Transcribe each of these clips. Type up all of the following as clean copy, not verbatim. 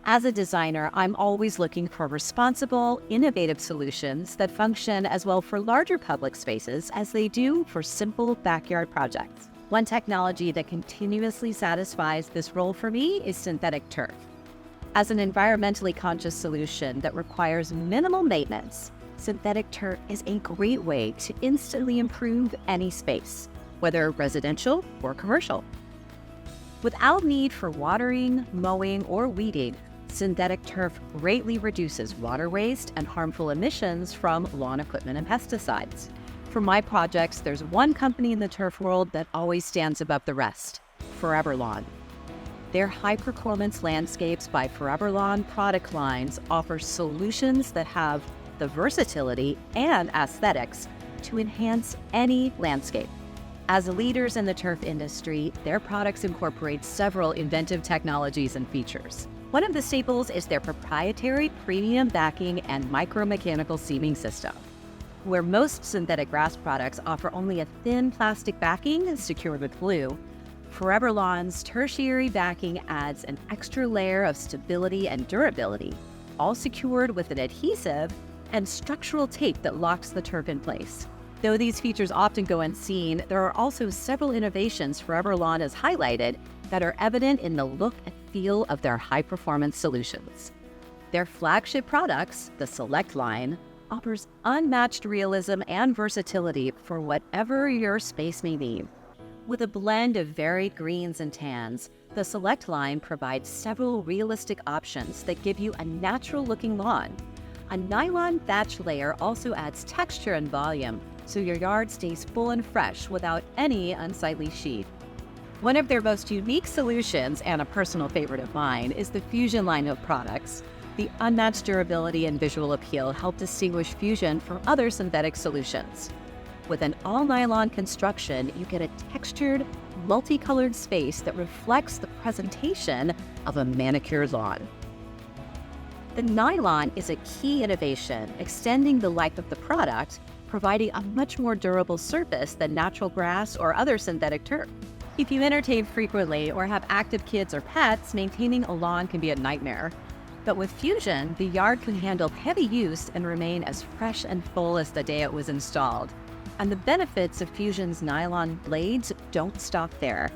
As a designer, I'm always looking for responsible, innovative solutions that function as well for larger public spaces as they do for simple backyard projects. One technology that continuously satisfies this role for me is synthetic turf. As an environmentally conscious solution that requires minimal maintenance, synthetic turf is a great way to instantly improve any space, whether residential or commercial. Without need for watering, mowing, or weeding, synthetic turf greatly reduces water waste and harmful emissions from lawn equipment and pesticides. For my projects, there's one company in the turf world that always stands above the rest: ForeverLawn. Their high-performance LandScapes by ForeverLawn product lines offer solutions that have the versatility and aesthetics to enhance any landscape. As leaders in the turf industry, their products incorporate several inventive technologies and features. One of the staples is their proprietary premium backing and micromechanical seaming system. Where most synthetic grass products offer only a thin plastic backing secured with glue, ForeverLawn's tertiary backing adds an extra layer of stability and durability, all secured with an adhesive and structural tape that locks the turf in place. Though these features often go unseen, there are also several innovations ForeverLawn has highlighted that are evident in the look and feel of their high-performance solutions. Their flagship products, the Select line, offers unmatched realism and versatility for whatever your space may need. With a blend of varied greens and tans, the Select line provides several realistic options that give you a natural-looking lawn. A nylon thatch layer also adds texture and volume, so your yard stays full and fresh without any unsightly sheen. One of their most unique solutions, and a personal favorite of mine, is the Fusion line of products. The unmatched durability and visual appeal help distinguish Fusion from other synthetic solutions. With an all-nylon construction, you get a textured, multicolored space that reflects the presentation of a manicured lawn. The nylon is a key innovation, extending the life of the product, providing a much more durable surface than natural grass or other synthetic turf. If you entertain frequently or have active kids or pets, maintaining a lawn can be a nightmare. But with Fusion, the yard can handle heavy use and remain as fresh and full as the day it was installed. And the benefits of Fusion's nylon blades don't stop there.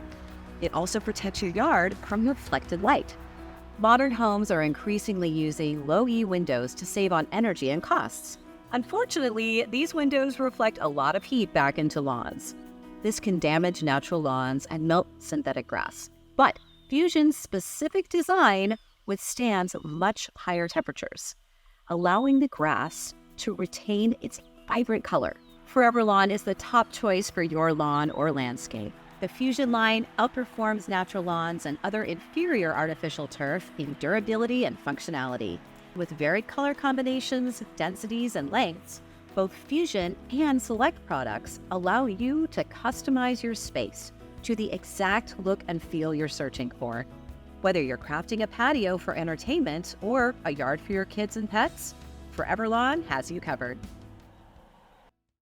It also protects your yard from reflected light. Modern homes are increasingly using low-E windows to save on energy and costs. Unfortunately, these windows reflect a lot of heat back into lawns. This can damage natural lawns and melt synthetic grass. But Fusion's specific design withstands much higher temperatures, allowing the grass to retain its vibrant color. ForeverLawn is the top choice for your lawn or landscape. The Fusion line outperforms natural lawns and other inferior artificial turf in durability and functionality. With varied color combinations, densities, and lengths, both Fusion and Select products allow you to customize your space to the exact look and feel you're searching for. Whether you're crafting a patio for entertainment or a yard for your kids and pets, ForeverLawn has you covered.